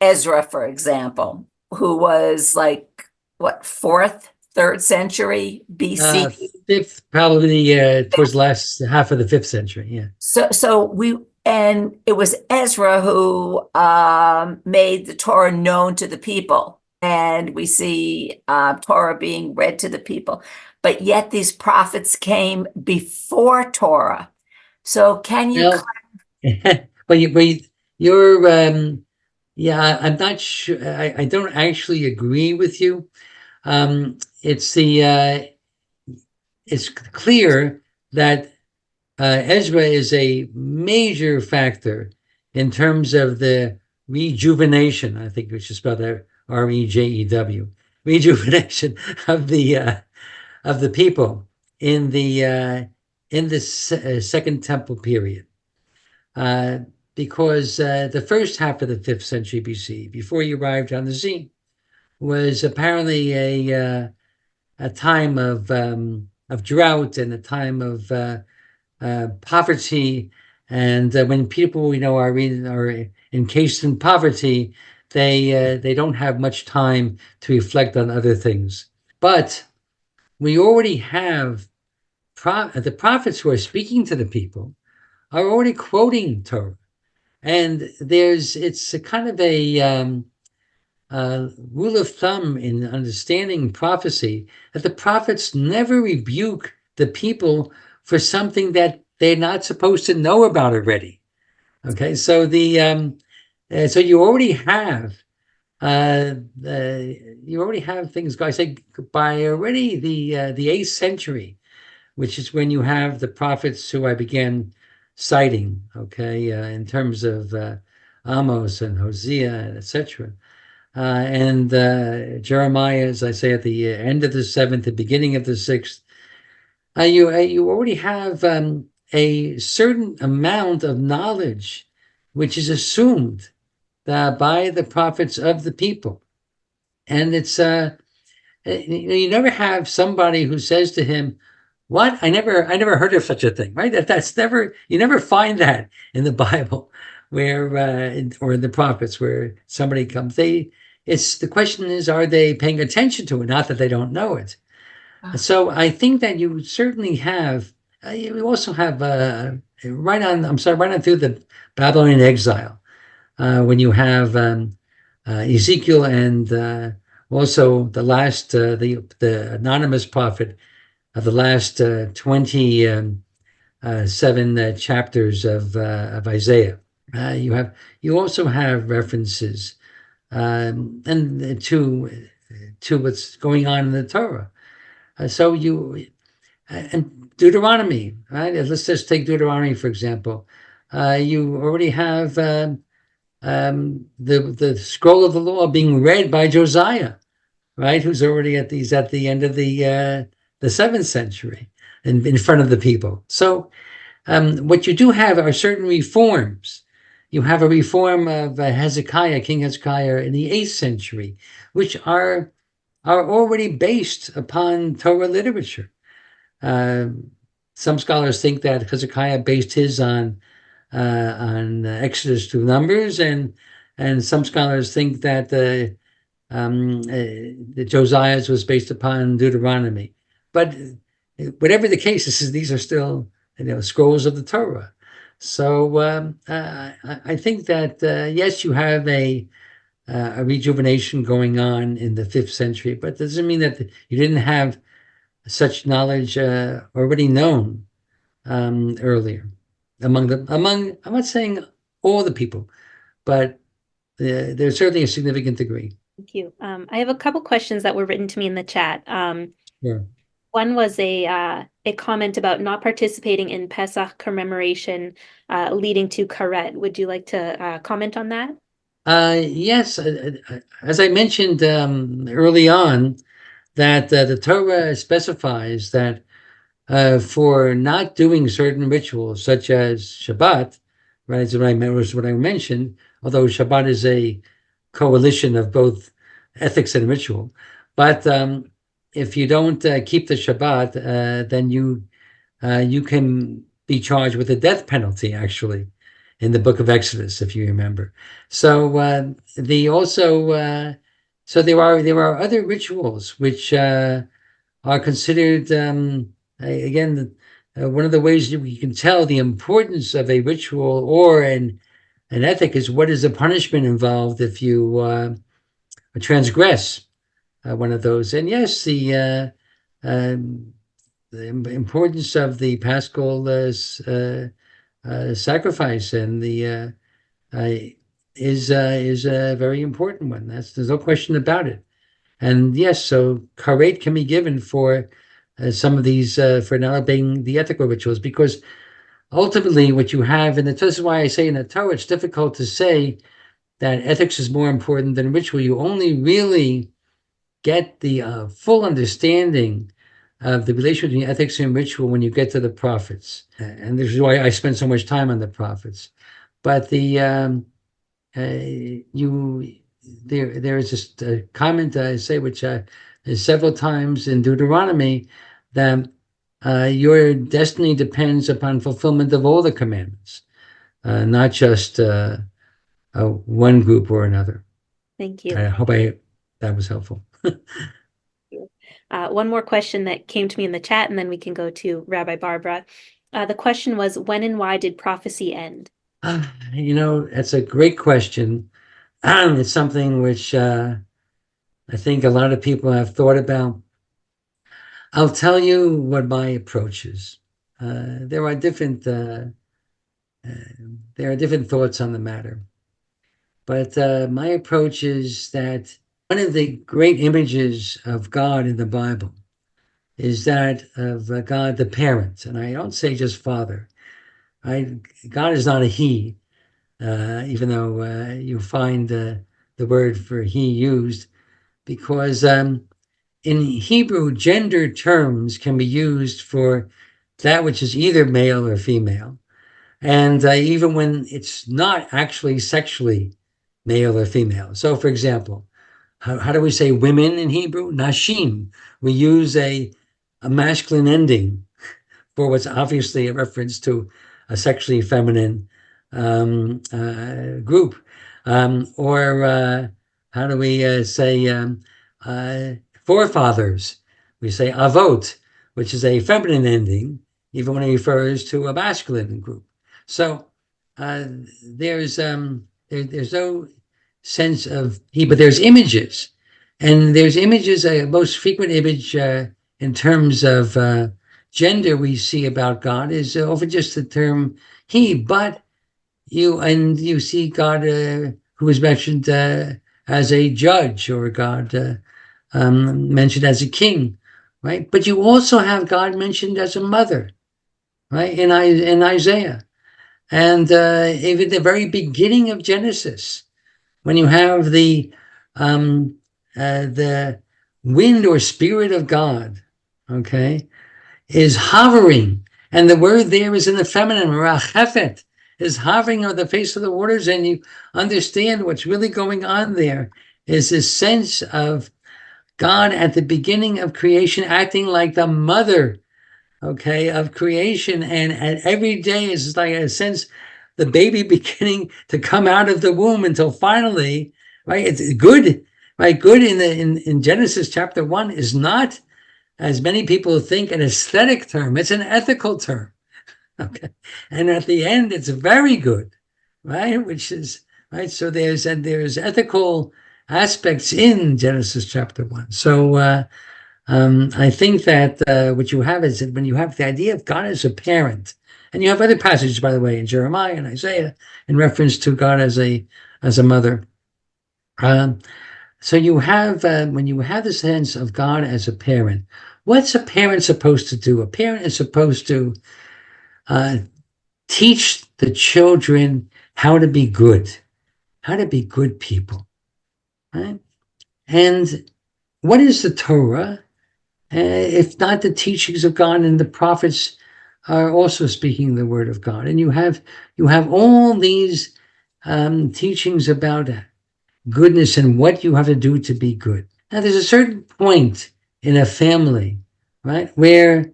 [SPEAKER 3] Ezra, for example, who was like, what, 4th, 3rd century BC?
[SPEAKER 2] 5th, probably towards the last half of the 5th century, yeah.
[SPEAKER 3] And it was Ezra who made the Torah known to the people. And we see Torah being read to the people. But yet these prophets came before Torah. So can you...
[SPEAKER 2] Yeah, I'm not sure. I don't actually agree with you. It's clear that Ezra is a major factor in terms of the rejuvenation, I think we should spell that R-E-J-E-W, rejuvenation of the people in the Second Temple period. Because the first half of the 5th century BC, before he arrived on the scene, was apparently a time of drought and a time of poverty, and when people are encased in poverty, they don't have much time to reflect on other things. But we already have the prophets who are speaking to the people are already quoting Torah, and it's a kind of a rule of thumb in understanding prophecy that the prophets never rebuke the people for something that they're not supposed to know about already. Okay, so so you already have you already have things. I say by already the 8th century, which is when you have the prophets who I began citing. Okay, in terms of Amos and Hosea, etc. And Jeremiah, as I say, at the end of the 7th, the beginning of the 6th, you already have a certain amount of knowledge which is assumed by the prophets of the people. And it's you never have somebody who says to him, "What? I never heard of such a thing." Right? That's never, you never find that in the Bible, where or in the prophets, where somebody comes. It's the question is, are they paying attention to it? Not that they don't know it. So I think that you certainly have. You also have right on through the Babylonian exile, when you have Ezekiel and also the last the anonymous prophet of the last 27 chapters of Isaiah. You also have references and to what's going on in the Torah. So and Deuteronomy, right? Let's just take Deuteronomy for example. You already have the scroll of the law being read by Josiah, right? Who's already at the end of the 7th century, in front of the people. So what you do have are certain reforms. You have a reform of Hezekiah, King Hezekiah, in the 8th century, which are already based upon Torah literature. Some scholars think that Hezekiah based his on Exodus to Numbers, and some scholars think that the Josiah's was based upon Deuteronomy. But whatever the case, these are still scrolls of the Torah. So I think that yes, you have a rejuvenation going on in the 5th century, but it doesn't mean that you didn't have such knowledge already known earlier among I'm not saying all the people, but there's certainly a significant degree.
[SPEAKER 1] Thank you. I have a couple questions that were written to me in the chat.
[SPEAKER 2] Sure.
[SPEAKER 1] One was a comment about not participating in Pesach commemoration leading to karet. Would you like to comment on that?
[SPEAKER 2] Yes. As I mentioned early on, that the Torah specifies that for not doing certain rituals, such as Shabbat, right, was what I mentioned, although Shabbat is a coalition of both ethics and ritual. But if you don't keep the Shabbat, then you can be charged with a death penalty, actually, in the book of Exodus, if you remember. So so there are other rituals which are considered, again, one of the ways that we can tell the importance of a ritual or an ethic is what is the punishment involved if you transgress one of those. And yes, the importance of the Paschal sacrifice and the is a very important one. There's no question about it. And yes, so karet can be given for some of these for not obeying the ethical rituals, because ultimately what you have, and this is why I say in the Torah, it's difficult to say that ethics is more important than ritual. You only really get the full understanding of the relation between ethics and ritual when you get to the prophets. And this is why I spend so much time on the prophets. But there is just a comment I say, which is several times in Deuteronomy, that your destiny depends upon fulfillment of all the commandments, not just one group or another.
[SPEAKER 1] Thank you.
[SPEAKER 2] I hope that was helpful.
[SPEAKER 1] One more question that came to me in the chat, and then we can go to Rabbi Barbara. The question was, when and why did prophecy end?
[SPEAKER 2] That's a great question. It's something which I think a lot of people have thought about. I'll tell you what my approach is. There are different thoughts on the matter, But my approach is that one of the great images of God in the Bible is that of God the parent. And I don't say just father. God is not a he, even though you find the word for he used, because in Hebrew, gender terms can be used for that which is either male or female. And even when it's not actually sexually male or female. So, for example, how do we say women in Hebrew? Nashim. We use a masculine ending for what's obviously a reference to a sexually feminine group. Or how do we say forefathers? We say avot, which is a feminine ending, even when it refers to a masculine group. So there's no sense of he, but there's images, and there's images. A most frequent image in terms of gender we see about God is often just the term he, but you see God who is mentioned as a judge, or God mentioned as a king, right? But you also have God mentioned as a mother, right? In Isaiah. And even the very beginning of Genesis, when you have the wind or spirit of God, okay, is hovering, and the word there is in the feminine, rachefet, is hovering on the face of the waters, and you understand what's really going on there is this sense of God at the beginning of creation acting like the mother, okay, of creation, and every day is like a sense the baby beginning to come out of the womb until finally, right? It's good, right? Good in Genesis chapter 1 is not, as many people think, an aesthetic term. It's an ethical term, okay? And at the end, it's very good, right? Which is right. So there's ethical aspects in Genesis chapter 1. So I think that what you have is that when you have the idea of God as a parent, and you have other passages, by the way, in Jeremiah and Isaiah, in reference to God as a mother. So you have when you have the sense of God as a parent, what's a parent supposed to do? A parent is supposed to teach the children how to be good people, right? And what is the Torah? If not the teachings of God, and the prophets are also speaking the word of God. And you have all these teachings about goodness and what you have to do to be good. Now, there's a certain point in a family, right, where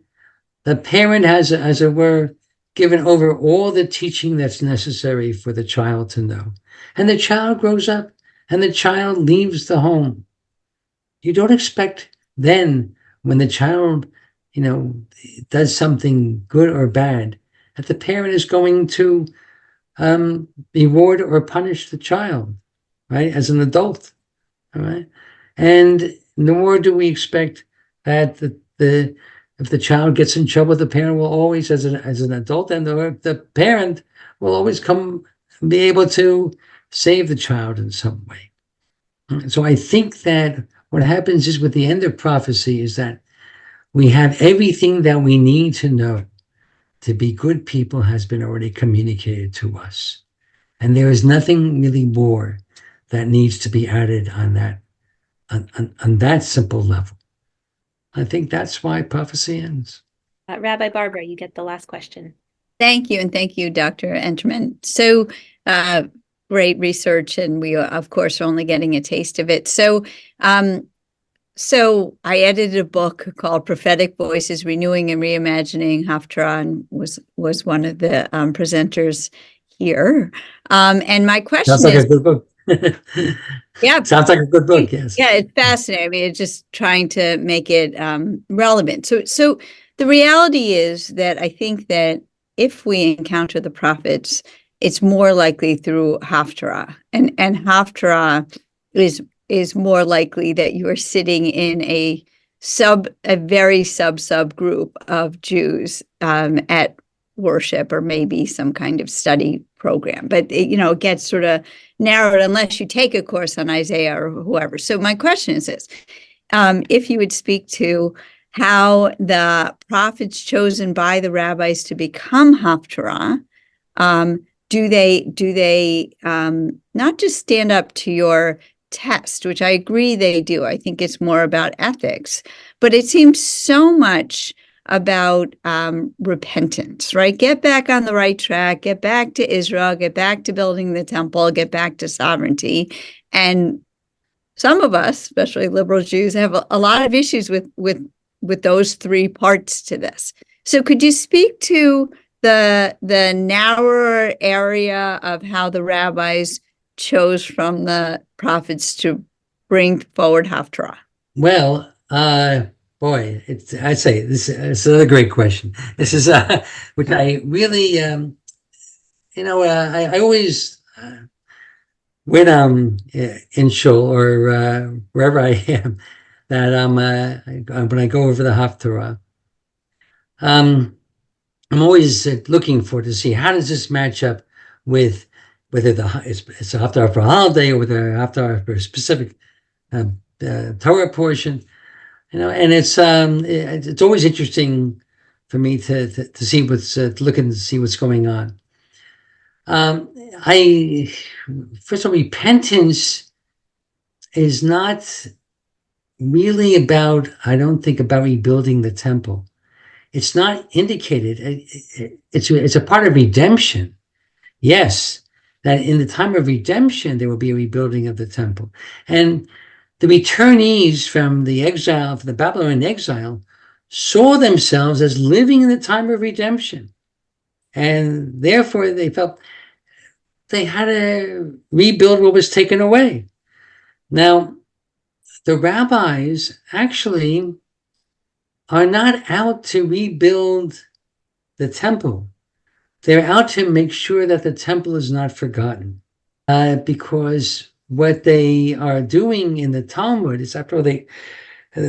[SPEAKER 2] the parent has, as it were, given over all the teaching that's necessary for the child to know. And the child grows up, and the child leaves the home. You don't expect then, when the child, does something good or bad, that the parent is going to reward or punish the child, right, as an adult, all right? And nor do we expect that if the child gets in trouble, the parent will always, as an adult, and the parent will always be able to save the child in some way. So I think that what happens is, with the end of prophecy, is that we have everything that we need to know to be good people has been already communicated to us. And there is nothing really more that needs to be added on that simple level. I think that's why prophecy ends.
[SPEAKER 1] Rabbi Barbara, you get the last question.
[SPEAKER 4] Thank you. And thank you, Dr. Unterman. So great research, and we, of course, are only getting a taste of it. So I edited a book called Prophetic Voices, Renewing and Reimagining Haftarah, and was one of the presenters here. And my question
[SPEAKER 2] Sounds like
[SPEAKER 4] is,
[SPEAKER 2] a good book.
[SPEAKER 4] yeah,
[SPEAKER 2] sounds like a good book. Yes.
[SPEAKER 4] Yeah, it's fascinating. I mean, it's just trying to make it relevant. So the reality is that I think that if we encounter the prophets, it's more likely through Haftarah, and Haftarah is more likely that you are sitting in a very subgroup of Jews at worship, or maybe some kind of study program, but it gets sort of narrowed unless you take a course on Isaiah or whoever. So my question is this, if you would speak to how the prophets chosen by the rabbis to become Haftarah, do they not just stand up to your test, which I agree they do. I think it's more about ethics, but it seems so much about repentance, right? Get back on the right track, get back to Israel, get back to building the temple, get back to sovereignty. And some of us, especially liberal Jews, have a lot of issues with those three parts to this. So could you speak to the narrower area of how the rabbis chose from the prophets to bring forward Haftarah?
[SPEAKER 2] Well, boy, I'd say it's another great question. This is which I really, I always when I'm in shul or wherever I am, that when I go over the Haftarah, I'm always looking to see how does this match up with whether it's a Haftarah for a holiday or whether a Haftarah for a specific Torah portion. And it's always interesting for me to see to look and see what's going on. First of all, repentance is not really about, I don't think, about rebuilding the temple. It's not indicated. It's a part of redemption. Yes, that in the time of redemption, there will be a rebuilding of the temple. And the returnees from the Babylonian exile, saw themselves as living in the time of redemption. And therefore, they felt they had to rebuild what was taken away. Now, the rabbis actually are not out to rebuild the temple. They're out to make sure that the temple is not forgotten. Because what they are doing in the Talmud is, after all, the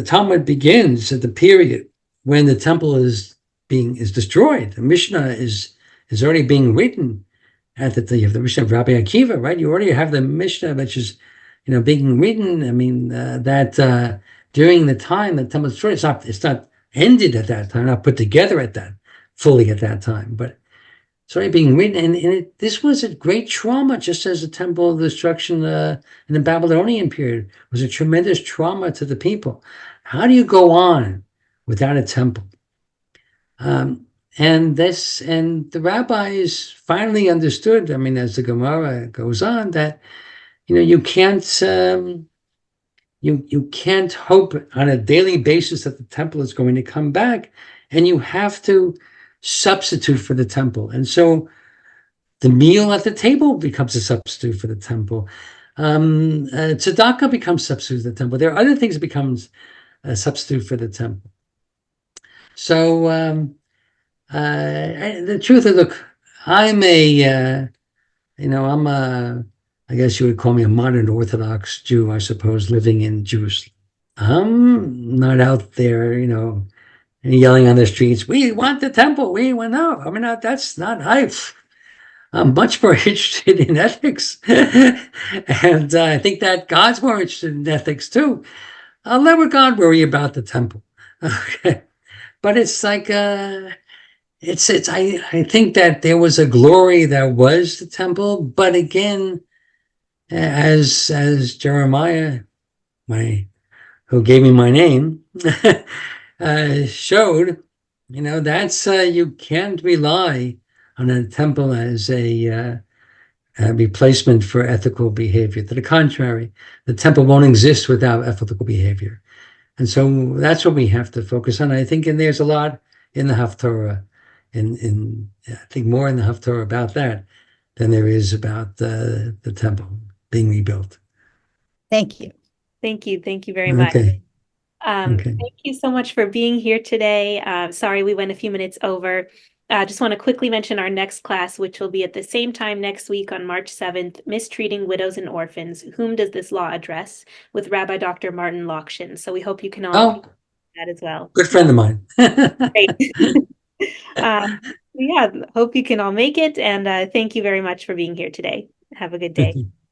[SPEAKER 2] Talmud begins at the period when the temple is destroyed. The Mishnah is already being written at you have the Mishnah of Rabbi Akiva, right? You already have the Mishnah which is, being written. I mean, that during the time the temple is destroyed, it's not ended at that time, not put together fully at that time, but it's already being written. And this was a great trauma, just as the temple destruction in the Babylonian period was a tremendous trauma to the people. How do you go on without a temple? And the rabbis finally understood, I mean, as the Gemara goes on, that, you can't hope on a daily basis that the temple is going to come back, and you have to substitute for the temple. And so the meal at the table becomes a substitute for the temple. Tzedakah becomes substitute for the temple. There are other things that becomes a substitute for the temple. So the truth is, look, I guess you would call me a modern Orthodox Jew, I suppose, living in Jerusalem. I'm not out there, yelling on the streets, we want the temple, no, I mean, that's not, I'm much more interested in ethics. And I think that God's more interested in ethics too. I'll let God worry about the temple. Okay. But it's like, I think that there was a glory that was the temple, but again, as Jeremiah, who gave me my name, showed, that's you can't rely on a temple as a replacement for ethical behavior. To the contrary, the temple won't exist without ethical behavior. And so that's what we have to focus on. I think, and there's a lot in the Haftarah, I think more in the Haftarah about that than there is about the temple being rebuilt.
[SPEAKER 4] Thank you.
[SPEAKER 1] Thank you. Thank you very much.
[SPEAKER 2] Okay.
[SPEAKER 1] Thank you so much for being here today. Sorry we went a few minutes over. Just want to quickly mention our next class, which will be at the same time next week on March 7th, Mistreating Widows and Orphans. Whom does this law address? With Rabbi Dr. Martin Lokshin. So we hope you can all do that as well.
[SPEAKER 2] Good friend of mine.
[SPEAKER 1] Great. Yeah, hope you can all make it. And thank you very much for being here today. Have a good day.